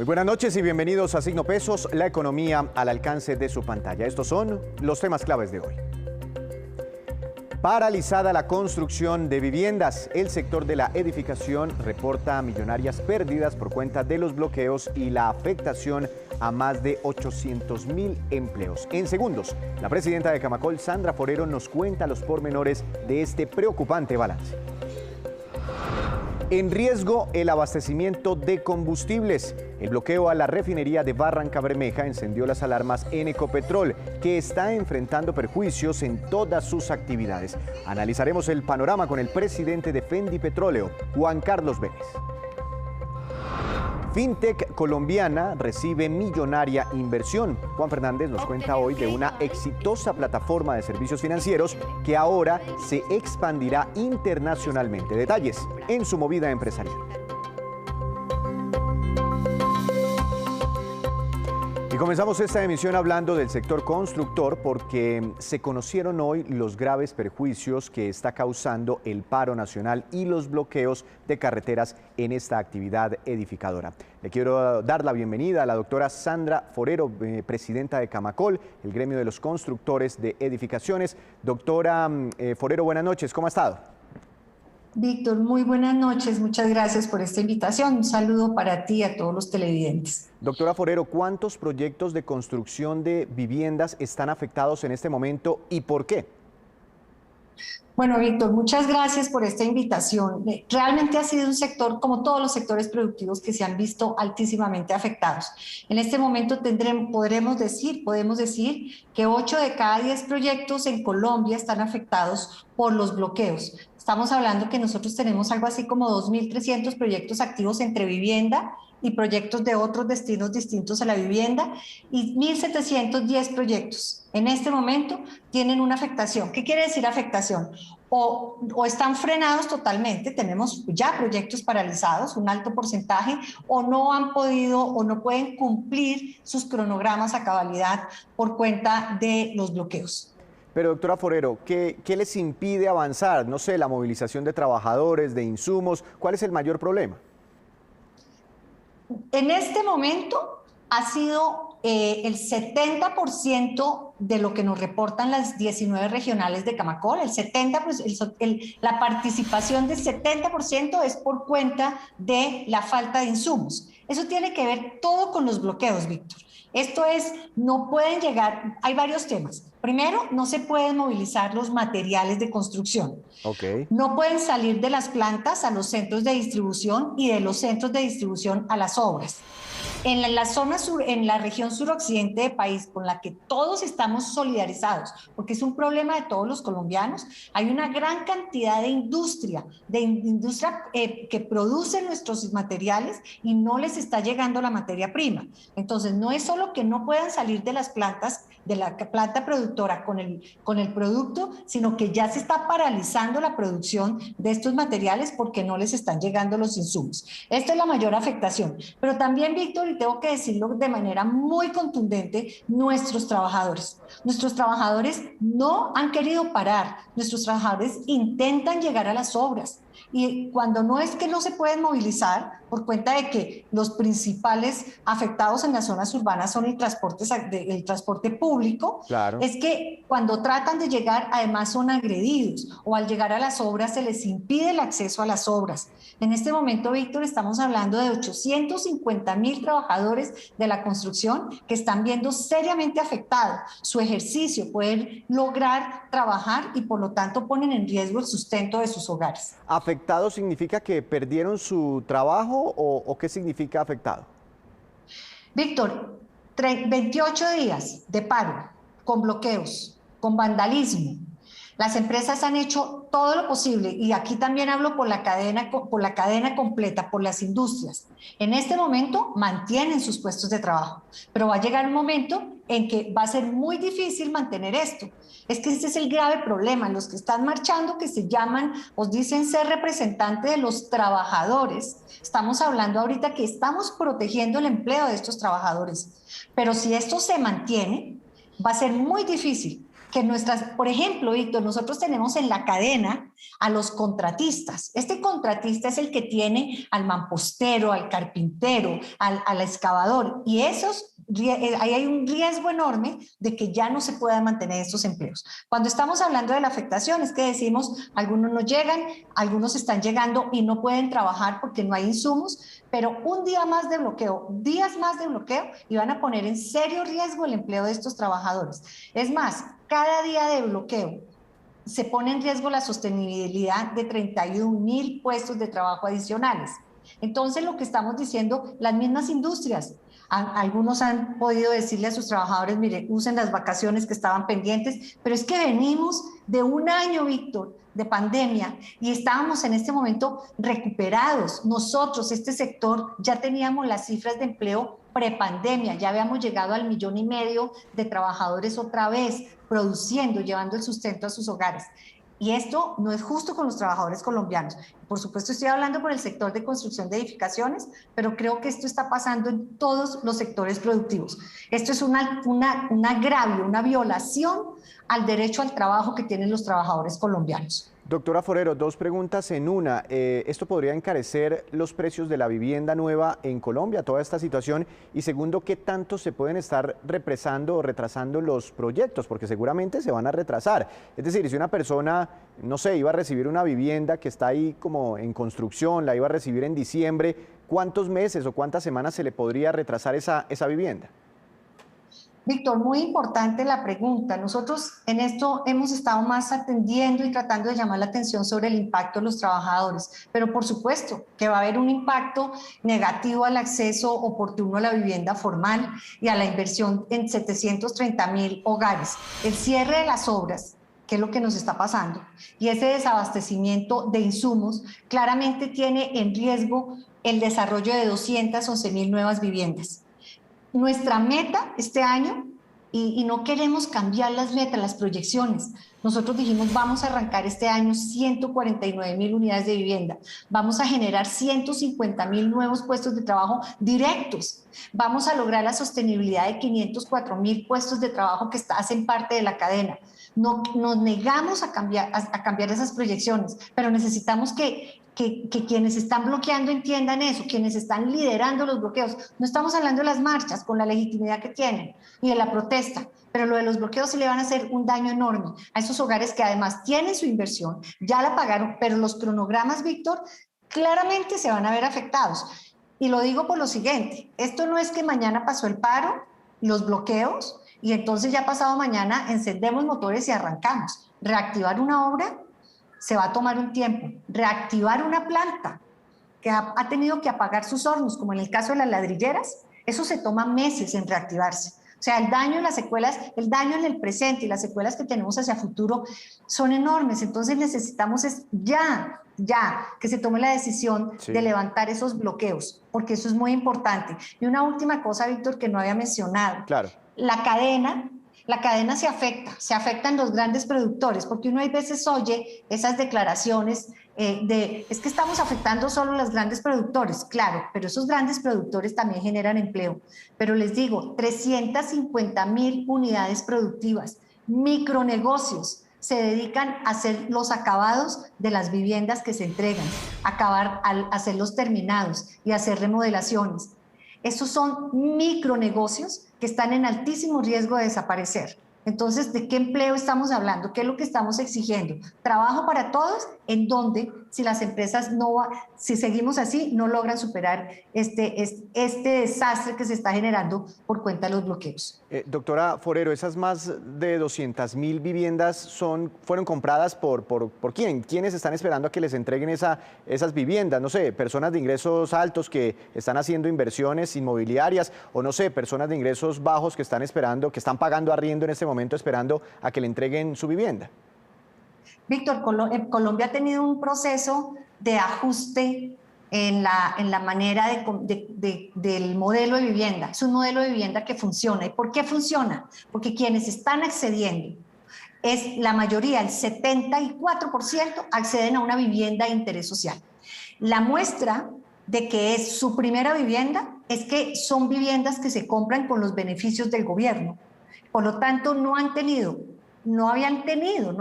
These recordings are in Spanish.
Muy buenas noches y bienvenidos a Signo Pesos, la economía al alcance de su pantalla. Estos son los temas claves de hoy. Paralizada la construcción de viviendas. El sector de la edificación reporta millonarias pérdidas por cuenta de los bloqueos y la afectación a más de 800.000 empleos. En segundos, la presidenta de Camacol, Sandra Forero, nos cuenta los pormenores de este preocupante balance. En riesgo el abastecimiento de combustibles. El bloqueo a la refinería de Barrancabermeja encendió las alarmas en Ecopetrol, que está enfrentando perjuicios en todas sus actividades. Analizaremos el panorama con el presidente de Fendipetróleo, Juan Carlos Vélez. Fintech colombiana recibe millonaria inversión. Juan Fernández nos cuenta hoy de una exitosa plataforma de servicios financieros que ahora se expandirá internacionalmente. Detalles en su movida empresarial. Y comenzamos esta emisión hablando del sector constructor porque se conocieron hoy los graves perjuicios que está causando el paro nacional y los bloqueos de carreteras en esta actividad edificadora. Le quiero dar la bienvenida a la doctora Sandra Forero, presidenta de Camacol, el gremio de los constructores de edificaciones. Doctora Forero, buenas noches, ¿cómo ha estado? Víctor, muy buenas noches, muchas gracias por esta invitación. Un saludo para ti y a todos los televidentes. Doctora Forero, ¿cuántos proyectos de construcción de viviendas están afectados en este momento y por qué? Bueno, Víctor, muchas gracias por esta invitación. Realmente ha sido un sector, como todos los sectores productivos, que se han visto altísimamente afectados. En este momento podemos decir que 8 de cada 10 proyectos en Colombia están afectados por los bloqueos. Estamos hablando que nosotros tenemos algo así como 2.300 proyectos activos entre vivienda y proyectos de otros destinos distintos a la vivienda, y 1.710 proyectos en este momento tienen una afectación. ¿Qué quiere decir afectación? O están frenados totalmente, tenemos ya proyectos paralizados, un alto porcentaje, o no han podido o no pueden cumplir sus cronogramas a cabalidad por cuenta de los bloqueos. Pero doctora Forero, ¿qué les impide avanzar? No sé, la movilización de trabajadores, de insumos, ¿cuál es el mayor problema? En este momento ha sido el 70% de lo que nos reportan las 19 regionales de Camacol. La participación del 70% es por cuenta de la falta de insumos. Eso tiene que ver todo con los bloqueos, Víctor. Esto es, no pueden llegar, hay varios temas. Primero, no se pueden movilizar los materiales de construcción. Okay. No pueden salir de las plantas a los centros de distribución y de los centros de distribución a las obras. En la zona sur, en la región suroccidente del país, con la que todos estamos solidarizados, porque es un problema de todos los colombianos, hay una gran cantidad de industria que produce nuestros materiales y no les está llegando la materia prima. Entonces, no es solo que no puedan salir de las plantas, de la planta productora con el producto, sino que ya se está paralizando la producción de estos materiales porque no les están llegando los insumos. Esta es la mayor afectación. Pero también, Víctor, y tengo que decirlo de manera muy contundente, nuestros trabajadores no han querido parar, nuestros trabajadores intentan llegar a las obras. Y cuando no es que no se pueden movilizar por cuenta de que los principales afectados en las zonas urbanas son el transporte público, claro, es que cuando tratan de llegar además son agredidos o al llegar a las obras se les impide el acceso a las obras. En este momento, Víctor, estamos hablando de 850.000 trabajadores de la construcción que están viendo seriamente afectado su ejercicio, poder lograr trabajar y por lo tanto ponen en riesgo el sustento de sus hogares. ¿Afectado significa que perdieron su trabajo o qué significa afectado? Víctor, 28 días de paro, con bloqueos, con vandalismo. Las empresas han hecho todo lo posible, y aquí también hablo por la cadena completa, por las industrias. En este momento mantienen sus puestos de trabajo, pero va a llegar un momento en que va a ser muy difícil mantener esto. Es que este es el grave problema. Los que están marchando, que se llaman, os dicen ser representantes de los trabajadores, estamos hablando ahorita que estamos protegiendo el empleo de estos trabajadores. Pero si esto se mantiene, va a ser muy difícil que por ejemplo, Víctor, nosotros tenemos en la cadena a los contratistas. Este contratista es el que tiene al mampostero, al carpintero, al excavador, y ahí hay un riesgo enorme de que ya no se puedan mantener estos empleos. Cuando estamos hablando de la afectación, es que decimos, algunos no llegan, algunos están llegando y no pueden trabajar porque no hay insumos, pero un día más de bloqueo, días más de bloqueo, y van a poner en serio riesgo el empleo de estos trabajadores. Es más, cada día de bloqueo se pone en riesgo la sostenibilidad de 31.000 puestos de trabajo adicionales. Entonces, lo que estamos diciendo, las mismas industrias, algunos han podido decirle a sus trabajadores, mire, usen las vacaciones que estaban pendientes, pero es que venimos de un año, Víctor, de pandemia, y estábamos en este momento recuperados. Nosotros, este sector, ya teníamos las cifras de empleo prepandemia, ya habíamos llegado al 1,5 millones de trabajadores otra vez, produciendo, llevando el sustento a sus hogares. Y esto no es justo con los trabajadores colombianos. Por supuesto, estoy hablando por el sector de construcción de edificaciones, pero creo que esto está pasando en todos los sectores productivos. Esto es un agravio, una violación al derecho al trabajo que tienen los trabajadores colombianos. Doctora Forero, dos preguntas en una. ¿Esto podría encarecer los precios de la vivienda nueva en Colombia, toda esta situación? Y segundo, ¿qué tanto se pueden estar represando o retrasando los proyectos? Porque seguramente se van a retrasar. Es decir, si una persona, no sé, iba a recibir una vivienda que está ahí como en construcción, la iba a recibir en diciembre, ¿cuántos meses o cuántas semanas se le podría retrasar esa vivienda? Víctor, muy importante la pregunta. Nosotros en esto hemos estado más atendiendo y tratando de llamar la atención sobre el impacto de los trabajadores, pero por supuesto que va a haber un impacto negativo al acceso oportuno a la vivienda formal y a la inversión en 730.000 hogares. El cierre de las obras, que es lo que nos está pasando, y ese desabastecimiento de insumos claramente tiene en riesgo el desarrollo de 211.000 nuevas viviendas. Nuestra meta este año, y no queremos cambiar las metas, las proyecciones. Nosotros dijimos, vamos a arrancar este año 149.000 unidades de vivienda, vamos a generar 150.000 nuevos puestos de trabajo directos, vamos a lograr la sostenibilidad de 504.000 puestos de trabajo que hacen parte de la cadena. No, nos negamos a cambiar esas proyecciones, pero necesitamos que quienes están bloqueando entiendan eso, quienes están liderando los bloqueos. No estamos hablando de las marchas con la legitimidad que tienen y de la protesta, pero lo de los bloqueos se le van a hacer un daño enorme a esos hogares que además tienen su inversión, ya la pagaron, pero los cronogramas, Víctor, claramente se van a ver afectados. Y lo digo por lo siguiente, esto no es que mañana pasó el paro, los bloqueos, y entonces ya pasado mañana encendemos motores y arrancamos. Reactivar una obra se va a tomar un tiempo. Reactivar una planta que ha tenido que apagar sus hornos, como en el caso de las ladrilleras, eso se toma meses en reactivarse. O sea, el daño en las secuelas, el daño en el presente y las secuelas que tenemos hacia futuro son enormes. Entonces necesitamos ya que se tome la decisión de levantar esos bloqueos, porque eso es muy importante. Y una última cosa, Víctor, que no había mencionado. Claro. La cadena se afectan los grandes productores, porque uno a veces oye esas declaraciones es que estamos afectando solo a los grandes productores. Claro, pero esos grandes productores también generan empleo. Pero les digo, 350.000 unidades productivas, micronegocios, se dedican a hacer los acabados de las viviendas que se entregan, a hacer los terminados y hacer remodelaciones. Esos son micronegocios que están en altísimo riesgo de desaparecer. Entonces, ¿de qué empleo estamos hablando? ¿Qué es lo que estamos exigiendo? Trabajo para todos, en donde si las empresas si seguimos así, no logran superar este desastre que se está generando por cuenta de los bloqueos. Doctora Forero, esas más de 200.000 viviendas fueron compradas ¿por quién? ¿Quiénes están esperando a que les entreguen esas viviendas? No sé, personas de ingresos altos que están haciendo inversiones inmobiliarias, o no sé, personas de ingresos bajos que están pagando arriendo en este momento esperando a que le entreguen su vivienda. Víctor, Colombia ha tenido un proceso de ajuste en la manera del modelo de vivienda. Es un modelo de vivienda que funciona. ¿Y por qué funciona? Porque quienes están accediendo, es la mayoría, el 74%, acceden a una vivienda de interés social. La muestra de que es su primera vivienda es que son viviendas que se compran con los beneficios del gobierno. Por lo tanto, no han tenido no habían tenido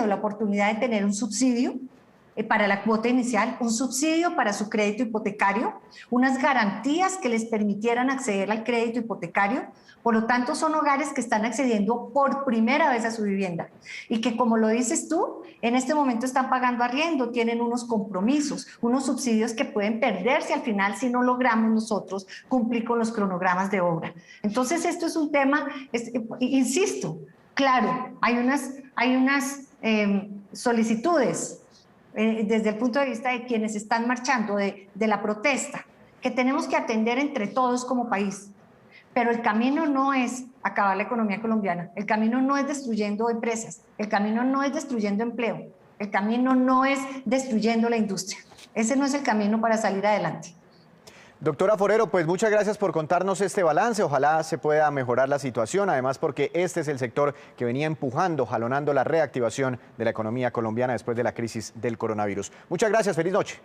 la oportunidad de tener un subsidio para la cuota inicial, un subsidio para su crédito hipotecario, unas garantías que les permitieran acceder al crédito hipotecario. Por lo tanto, son hogares que están accediendo por primera vez a su vivienda y que, como lo dices tú, en este momento están pagando arriendo, tienen unos compromisos, unos subsidios que pueden perderse al final si no logramos nosotros cumplir con los cronogramas de obra. Entonces, esto es un tema, insisto, claro, hay unas solicitudes desde el punto de vista de quienes están marchando, de la protesta, que tenemos que atender entre todos como país. Pero el camino no es acabar la economía colombiana, el camino no es destruyendo empresas, el camino no es destruyendo empleo, el camino no es destruyendo la industria. Ese no es el camino para salir adelante. Doctora Forero, pues muchas gracias por contarnos este balance. Ojalá se pueda mejorar la situación, además porque este es el sector que venía empujando, jalonando la reactivación de la economía colombiana después de la crisis del coronavirus. Muchas gracias, feliz noche.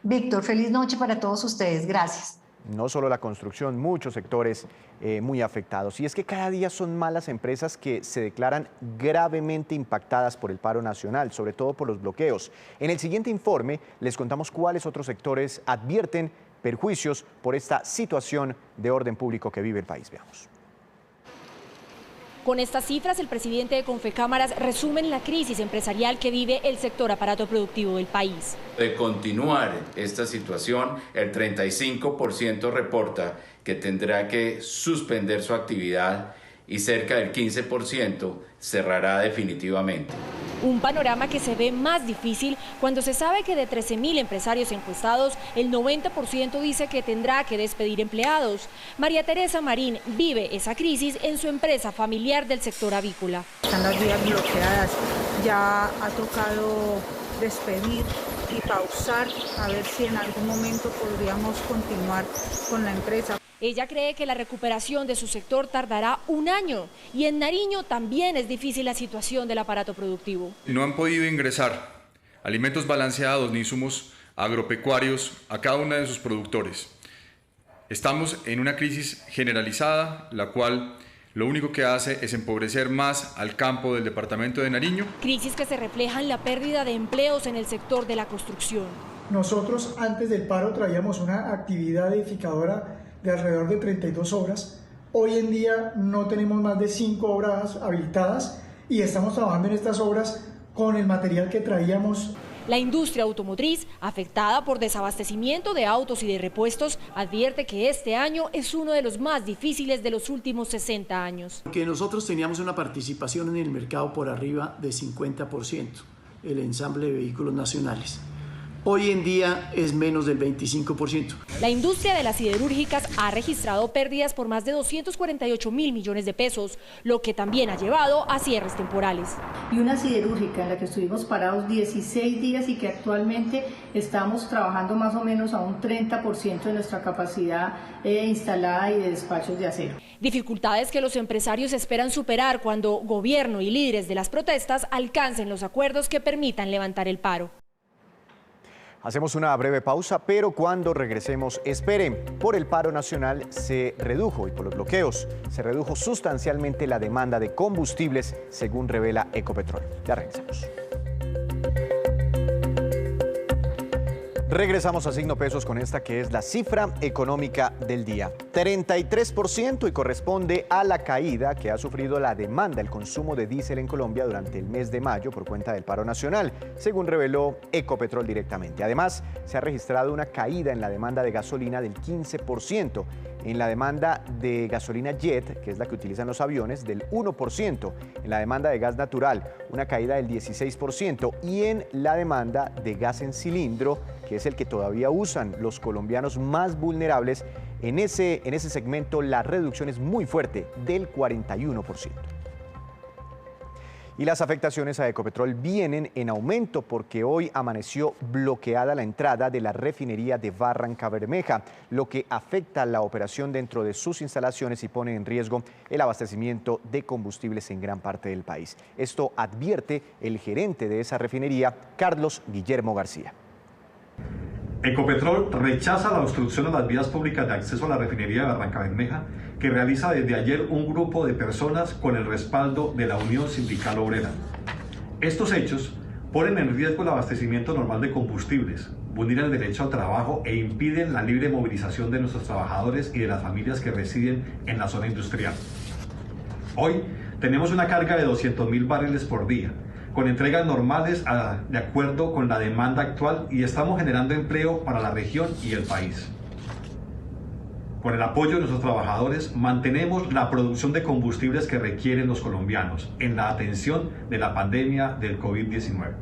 Víctor, feliz noche para todos ustedes, gracias. No solo la construcción, muchos sectores muy afectados. Y es que cada día son más las empresas que se declaran gravemente impactadas por el paro nacional, sobre todo por los bloqueos. En el siguiente informe les contamos cuáles otros sectores advierten perjuicios por esta situación de orden público que vive el país. Veamos. Con estas cifras, el presidente de Confecámaras resume la crisis empresarial que vive el sector aparato productivo del país. De continuar esta situación, el 35% reporta que tendrá que suspender su actividad y cerca del 15% cerrará definitivamente. Un panorama que se ve más difícil cuando se sabe que de 13.000 empresarios encuestados, el 90% dice que tendrá que despedir empleados. María Teresa Marín vive esa crisis en su empresa familiar del sector avícola. Están las vías bloqueadas, ya ha tocado despedir y pausar a ver si en algún momento podríamos continuar con la empresa. Ella cree que la recuperación de su sector tardará un año y en Nariño también es difícil la situación del aparato productivo. No han podido ingresar alimentos balanceados ni insumos agropecuarios a cada uno de sus productores. Estamos en una crisis generalizada, la cual lo único que hace es empobrecer más al campo del departamento de Nariño. Crisis que se refleja en la pérdida de empleos en el sector de la construcción. Nosotros antes del paro traíamos una actividad edificadora de alrededor de 32 obras. Hoy en día no tenemos más de 5 obras habilitadas y estamos trabajando en estas obras con el material que traíamos. La industria automotriz, afectada por desabastecimiento de autos y de repuestos, advierte que este año es uno de los más difíciles de los últimos 60 años. Porque nosotros teníamos una participación en el mercado por arriba de 50%, el ensamble de vehículos nacionales. Hoy en día es menos del 25%. La industria de las siderúrgicas ha registrado pérdidas por más de 248.000 millones de pesos, lo que también ha llevado a cierres temporales. Y una siderúrgica en la que estuvimos parados 16 días y que actualmente estamos trabajando más o menos a un 30% de nuestra capacidad instalada y de despachos de acero. Dificultades que los empresarios esperan superar cuando gobierno y líderes de las protestas alcancen los acuerdos que permitan levantar el paro. Hacemos una breve pausa, pero cuando regresemos, esperen, por el paro nacional se redujo y por los bloqueos se redujo sustancialmente la demanda de combustibles, según revela Ecopetrol. Ya regresamos. Regresamos a Signo Pesos con esta que es la cifra económica del día. 33% y corresponde a la caída que ha sufrido la demanda, el consumo de diésel en Colombia durante el mes de mayo por cuenta del paro nacional, según reveló Ecopetrol directamente. Además, se ha registrado una caída en la demanda de gasolina del 15%, en la demanda de gasolina jet, que es la que utilizan los aviones, del 1%, en la demanda de gas natural, una caída del 16%, y en la demanda de gas en cilindro, que es el que todavía usan los colombianos más vulnerables, en ese segmento la reducción es muy fuerte, del 41%. Y las afectaciones a Ecopetrol vienen en aumento porque hoy amaneció bloqueada la entrada de la refinería de Barrancabermeja, lo que afecta la operación dentro de sus instalaciones y pone en riesgo el abastecimiento de combustibles en gran parte del país. Esto advierte el gerente de esa refinería, Carlos Guillermo García. Ecopetrol rechaza la obstrucción a las vías públicas de acceso a la refinería de Barrancabermeja, que realiza desde ayer un grupo de personas con el respaldo de la Unión Sindical Obrera. Estos hechos ponen en riesgo el abastecimiento normal de combustibles, vulneran el derecho al trabajo e impiden la libre movilización de nuestros trabajadores y de las familias que residen en la zona industrial. Hoy tenemos una carga de 200.000 barriles por día, con entregas normales de acuerdo con la demanda actual, y estamos generando empleo para la región y el país. Con el apoyo de nuestros trabajadores, mantenemos la producción de combustibles que requieren los colombianos en la atención de la pandemia del COVID-19.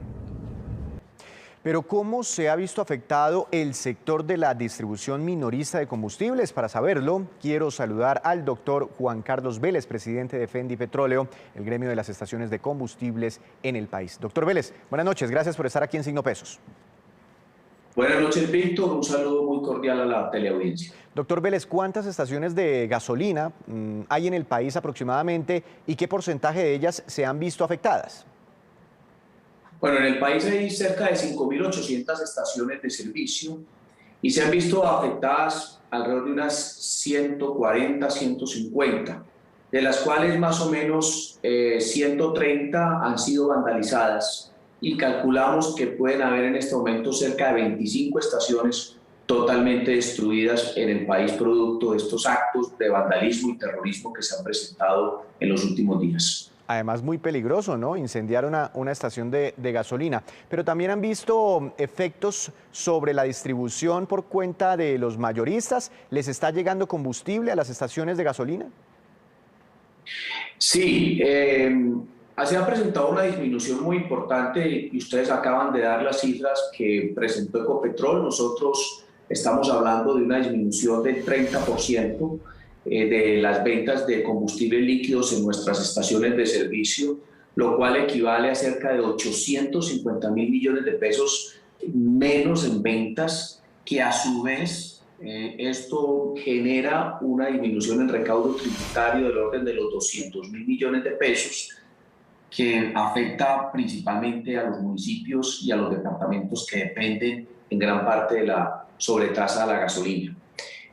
Pero ¿cómo se ha visto afectado el sector de la distribución minorista de combustibles? Para saberlo, quiero saludar al doctor Juan Carlos Vélez, presidente de Fendi Petróleo, el gremio de las estaciones de combustibles en el país. Doctor Vélez, buenas noches, gracias por estar aquí en Signo Pesos. Buenas noches, Víctor, un saludo muy cordial a la teleaudiencia. Doctor Vélez, ¿cuántas estaciones de gasolina hay en el país aproximadamente y qué porcentaje de ellas se han visto afectadas? Bueno, en el país hay cerca de 5.800 estaciones de servicio y se han visto afectadas alrededor de unas 140, 150, de las cuales más o menos 130 han sido vandalizadas, y calculamos que pueden haber en este momento cerca de 25 estaciones totalmente destruidas en el país producto de estos actos de vandalismo y terrorismo que se han presentado en los últimos días. Además, muy peligroso, ¿no? Incendiar una estación de gasolina. Pero también han visto efectos sobre la distribución por cuenta de los mayoristas. ¿Les está llegando combustible a las estaciones de gasolina? Sí, se ha presentado una disminución muy importante y ustedes acaban de dar las cifras que presentó Ecopetrol. Nosotros estamos hablando de una disminución del 30%. De las ventas de combustibles líquidos en nuestras estaciones de servicio, lo cual equivale a cerca de 850.000 millones de pesos menos en ventas, que a su vez esto genera una disminución en recaudo tributario del orden de los 200.000 millones de pesos, que afecta principalmente a los municipios y a los departamentos que dependen en gran parte de la sobretasa de la gasolina.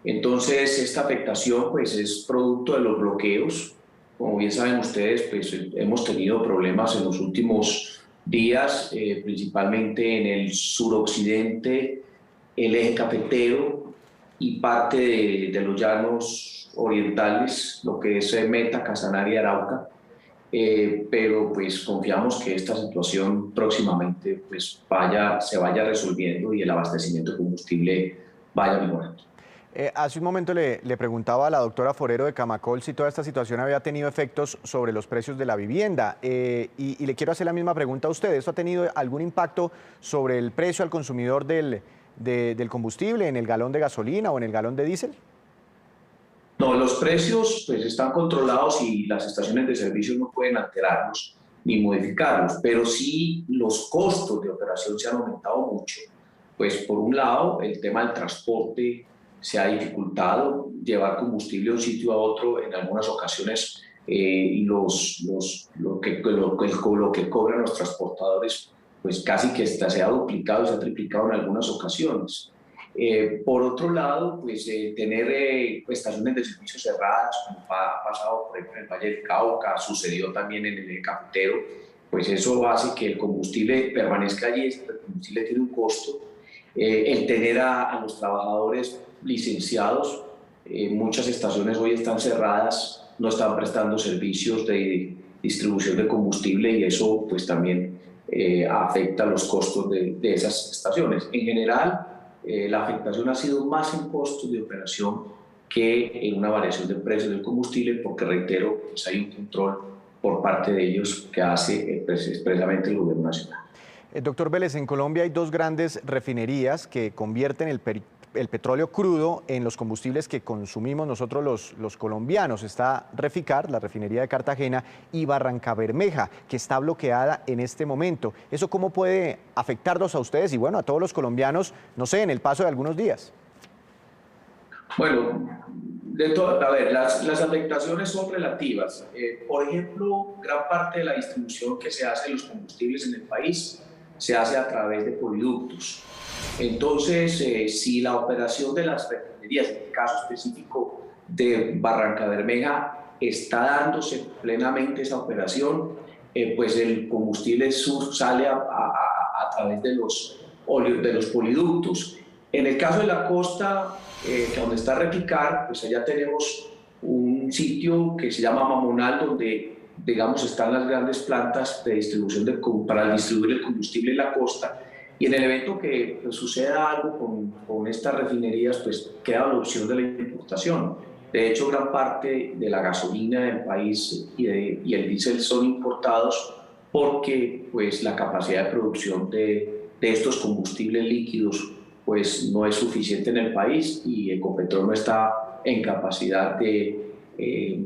Entonces, esta afectación pues, es producto de los bloqueos. Como bien saben ustedes, pues, hemos tenido problemas en los últimos días, principalmente en el suroccidente, el eje cafetero y parte de los llanos orientales, lo que es Meta, Casanare y Arauca. Pero pues confiamos que esta situación próximamente pues, se vaya resolviendo y el abastecimiento de combustible vaya mejorando. Hace un momento le preguntaba a la doctora Forero de Camacol si toda esta situación había tenido efectos sobre los precios de la vivienda y le quiero hacer la misma pregunta a usted. ¿Esto ha tenido algún impacto sobre el precio al consumidor del combustible, en el galón de gasolina o en el galón de diésel? No, los precios pues, están controlados y las estaciones de servicio no pueden alterarlos ni modificarlos, pero sí los costos de operación se han aumentado mucho. Pues por un lado, el tema del transporte se ha dificultado, llevar combustible de un sitio a otro en algunas ocasiones lo que cobran los transportadores pues casi que se ha duplicado y se ha triplicado en algunas ocasiones. Por otro lado, pues tener estaciones de servicio cerradas, como ha pasado por ejemplo en el Valle del Cauca, sucedió también en el cafetero, pues eso hace que el combustible permanezca allí, el combustible tiene un costo. El tener a los trabajadores licenciados, muchas estaciones hoy están cerradas, no están prestando servicios de distribución de combustible y eso pues también afecta los costos de esas estaciones. En general, la afectación ha sido más en costos de operación que en una variación de precios del combustible, porque reitero, pues hay un control por parte de ellos que hace expresamente el gobierno nacional. Doctor Vélez, en Colombia hay dos grandes refinerías que convierten el petróleo crudo en los combustibles que consumimos nosotros los colombianos. Está Reficar, la refinería de Cartagena, y Barrancabermeja, que está bloqueada en este momento. ¿Eso cómo puede afectarnos a ustedes y bueno, a todos los colombianos, no sé, en el paso de algunos días? Bueno, a ver, las afectaciones son relativas. Por ejemplo, gran parte de la distribución que se hace de los combustibles en el país se hace a través de poliductos. Entonces, si la operación de las refinerías, en el caso específico de Barranca Bermeja, está dándose plenamente esa operación, pues el combustible sale a través de los poliductos. En el caso de la costa, donde está Reficar, pues allá tenemos un sitio que se llama Mamonal, donde, digamos, están las grandes plantas de distribución para distribuir el combustible en la costa. Y en el evento que pues, suceda algo con estas refinerías, pues queda la opción de la importación. De hecho, gran parte de la gasolina del país y el diésel son importados porque pues, la capacidad de producción de estos combustibles líquidos pues, no es suficiente en el país y Ecopetrol no está en capacidad de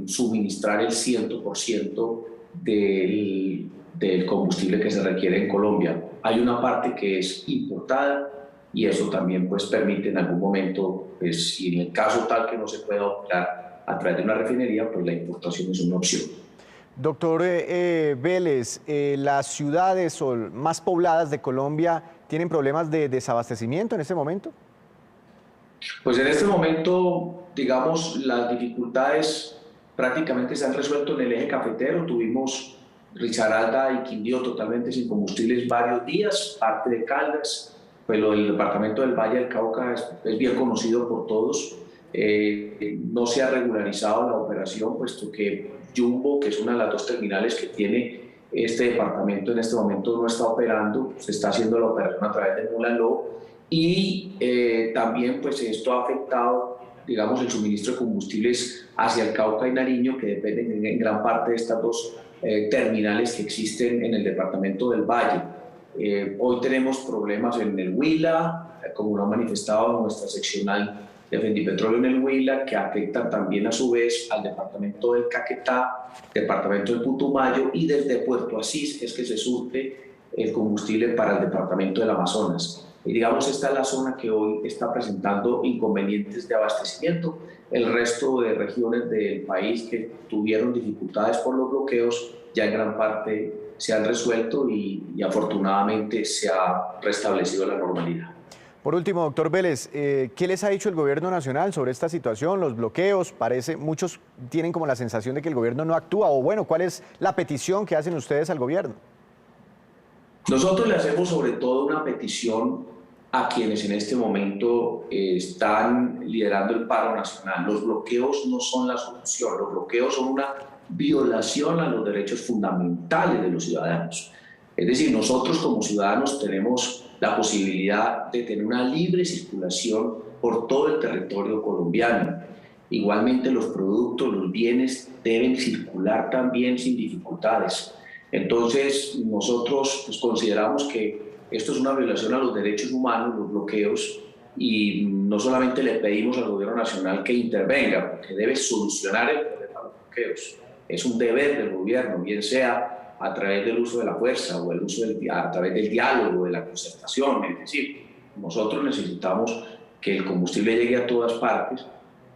suministrar el 100% del combustible que se requiere en Colombia. Hay una parte que es importada y eso también pues, permite en algún momento, pues, si en el caso tal que no se pueda operar a través de una refinería, pues la importación es una opción. Doctor Vélez, las ciudades más pobladas de Colombia tienen problemas de desabastecimiento en este momento. Pues en este momento, digamos, las dificultades prácticamente se han resuelto en el eje cafetero. Tuvimos Risaralda y Quindío totalmente sin combustibles varios días, parte de Caldas, pues lo del departamento del Valle del Cauca es bien conocido por todos. No se ha regularizado la operación, puesto que Jumbo, que es una de las dos terminales que tiene este departamento, en este momento no está operando, se está haciendo la operación a través de Mulaló y también pues esto ha afectado, digamos, el suministro de combustibles hacia el Cauca y Nariño, que dependen en gran parte de estas dos terminales que existen en el departamento del Valle. Hoy tenemos problemas en el Huila, como lo ha manifestado nuestra seccional de Fendipetróleo en el Huila, que afectan también a su vez al departamento del Caquetá, departamento del Putumayo, y desde Puerto Asís es que se surte el combustible para el departamento del Amazonas. Y digamos, esta es la zona que hoy está presentando inconvenientes de abastecimiento. El resto de regiones del país que tuvieron dificultades por los bloqueos ya en gran parte se han resuelto y afortunadamente se ha restablecido la normalidad. Por último, doctor Vélez, ¿qué les ha dicho el gobierno nacional sobre esta situación, los bloqueos? Muchos tienen como la sensación de que el gobierno no actúa, o bueno, ¿cuál es la petición que hacen ustedes al gobierno? Nosotros le hacemos sobre todo una petición a quienes en este momento están liderando el paro nacional. Los bloqueos no son la solución, los bloqueos son una violación a los derechos fundamentales de los ciudadanos. Es decir, nosotros como ciudadanos tenemos la posibilidad de tener una libre circulación por todo el territorio colombiano. Igualmente los productos, los bienes deben circular también sin dificultades. Entonces nosotros pues, consideramos que esto es una violación a los derechos humanos, los bloqueos, y no solamente le pedimos al gobierno nacional que intervenga, porque debe solucionar el problema de los bloqueos. Es un deber del gobierno, bien sea a través del uso de la fuerza o a través del diálogo, de la concertación. Es decir, nosotros necesitamos que el combustible llegue a todas partes,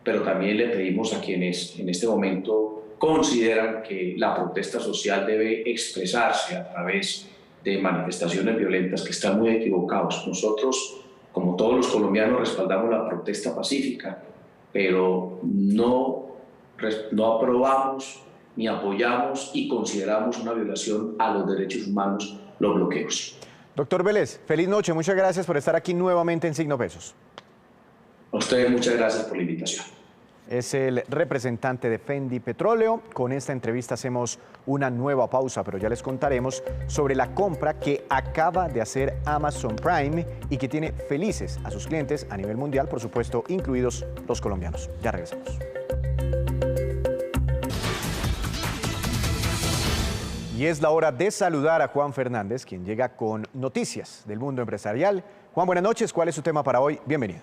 pero también le pedimos a quienes en este momento consideran que la protesta social debe expresarse a través de manifestaciones violentas, que están muy equivocados. Nosotros, como todos los colombianos, respaldamos la protesta pacífica, pero no aprobamos ni apoyamos y consideramos una violación a los derechos humanos los bloqueos. Doctor Vélez, feliz noche, muchas gracias por estar aquí nuevamente en Signo Pesos. A ustedes muchas gracias por la invitación. Es el representante de Fendipetróleo. Con esta entrevista hacemos una nueva pausa, pero ya les contaremos sobre la compra que acaba de hacer Amazon Prime y que tiene felices a sus clientes a nivel mundial, por supuesto, incluidos los colombianos. Ya regresamos. Y es la hora de saludar a Juan Fernández, quien llega con noticias del mundo empresarial. Juan, buenas noches. ¿Cuál es su tema para hoy? Bienvenido.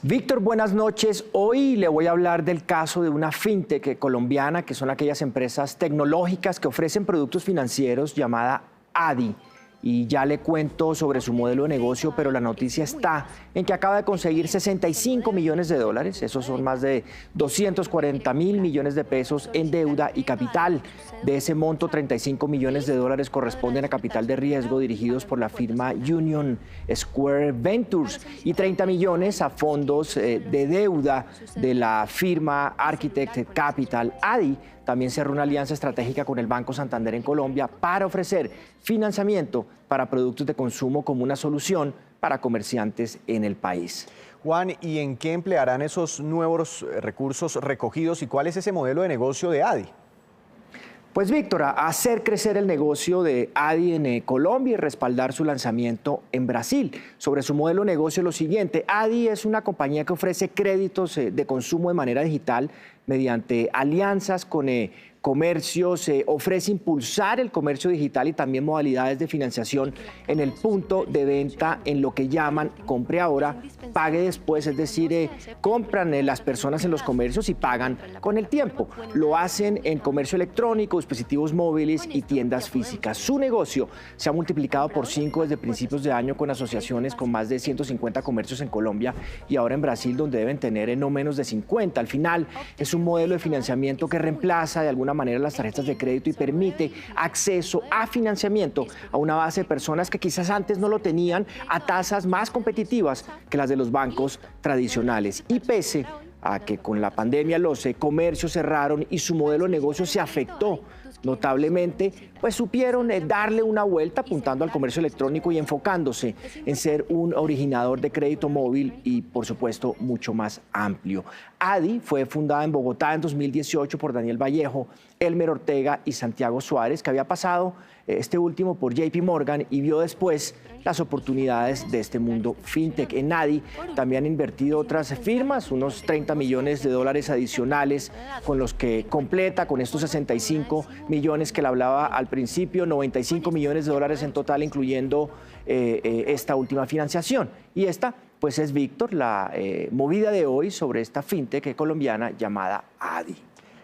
Víctor, buenas noches. Hoy le voy a hablar del caso de una fintech colombiana, que son aquellas empresas tecnológicas que ofrecen productos financieros, llamada Adi. y ya le cuento sobre su modelo de negocio, pero la noticia está en que acaba de conseguir 65 millones de dólares, esos son más de 240.000 millones de pesos en deuda y capital. De ese monto, 35 millones de dólares corresponden a capital de riesgo dirigidos por la firma Union Square Ventures y 30 millones a fondos de deuda de la firma Architect Capital. ADI también cerró una alianza estratégica con el Banco Santander en Colombia para ofrecer financiamiento para productos de consumo como una solución para comerciantes en el país. Juan, ¿y en qué emplearán esos nuevos recursos recogidos y cuál es ese modelo de negocio de ADI? Pues Víctor, hacer crecer el negocio de ADI en Colombia y respaldar su lanzamiento en Brasil. Sobre su modelo de negocio, lo siguiente: ADI es una compañía que ofrece créditos de consumo de manera digital mediante alianzas con comercios, ofrece impulsar el comercio digital y también modalidades de financiación en el punto de venta en lo que llaman compre ahora, pague después, es decir, compran las personas en los comercios y pagan con el tiempo. Lo hacen en comercio electrónico, dispositivos móviles y tiendas físicas. Su negocio se ha multiplicado por 5 desde principios de año con asociaciones con más de 150 comercios en Colombia y ahora en Brasil, donde deben tener no menos de 50. Al final es un modelo de financiamiento que reemplaza de alguna manera las tarjetas de crédito y permite acceso a financiamiento a una base de personas que quizás antes no lo tenían a tasas más competitivas que las de los bancos tradicionales. Y pese a que con la pandemia los comercios cerraron y su modelo de negocio se afectó notablemente, pues supieron darle una vuelta apuntando al comercio electrónico y enfocándose en ser un originador de crédito móvil y, por supuesto, mucho más amplio. ADI fue fundada en Bogotá en 2018 por Daniel Vallejo, Elmer Ortega y Santiago Suárez, que había pasado este último por JP Morgan y vio después las oportunidades de este mundo fintech. En ADI también han invertido otras firmas, unos 30 millones de dólares adicionales, con los que completa con estos 65 millones que le hablaba al principio, 95 millones de dólares en total, incluyendo esta última financiación. Y esta, pues es, Víctor, la movida de hoy sobre esta fintech colombiana llamada ADI.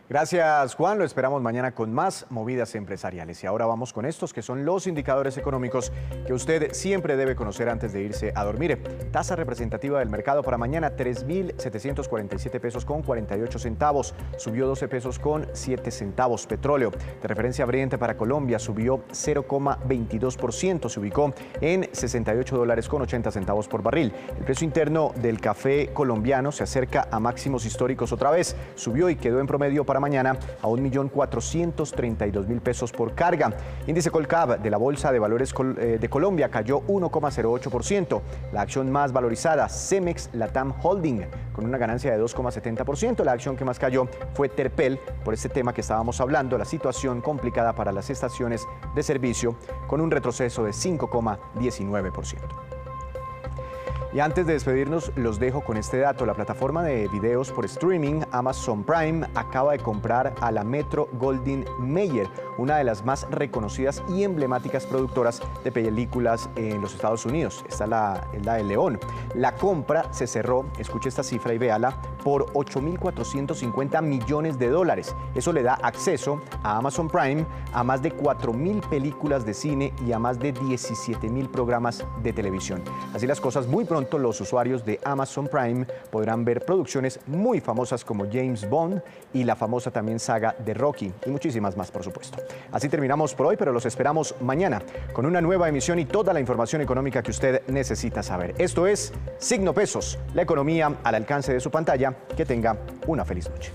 Gracias, Juan. Lo esperamos mañana con más movidas empresariales. Y ahora vamos con estos que son los indicadores económicos que usted siempre debe conocer antes de irse a dormir. Tasa representativa del mercado para mañana, 3.747 pesos con 48 centavos. Subió 12 pesos con 7 centavos. Petróleo de referencia Brent para Colombia subió 0,22%. Se ubicó en 68 dólares con 80 centavos por barril. El precio interno del café colombiano se acerca a máximos históricos otra vez. Subió y quedó en promedio para mañana a 1.432.000 pesos por carga. Índice Colcap de la Bolsa de Valores de Colombia cayó 1,08%. La acción más valorizada, Cemex Latam Holding, con una ganancia de 2,70%. La acción que más cayó fue Terpel, por este tema que estábamos hablando, la situación complicada para las estaciones de servicio, con un retroceso de 5,19%. Y antes de despedirnos, los dejo con este dato. La plataforma de videos por streaming Amazon Prime acaba de comprar a la Metro-Goldwyn-Mayer, una de las más reconocidas y emblemáticas productoras de películas en los Estados Unidos. Esta es la de León. La compra se cerró, escuche esta cifra y véala, por 8.450 millones de dólares. Eso le da acceso a Amazon Prime a más de 4.000 películas de cine y a más de 17.000 programas de televisión. Así las cosas, muy pronto los usuarios de Amazon Prime podrán ver producciones muy famosas como James Bond y la famosa también saga de Rocky y muchísimas más, por supuesto. Así terminamos por hoy, pero los esperamos mañana con una nueva emisión y toda la información económica que usted necesita saber. Esto es Signo Pesos, la economía al alcance de su pantalla. Que tenga una feliz noche.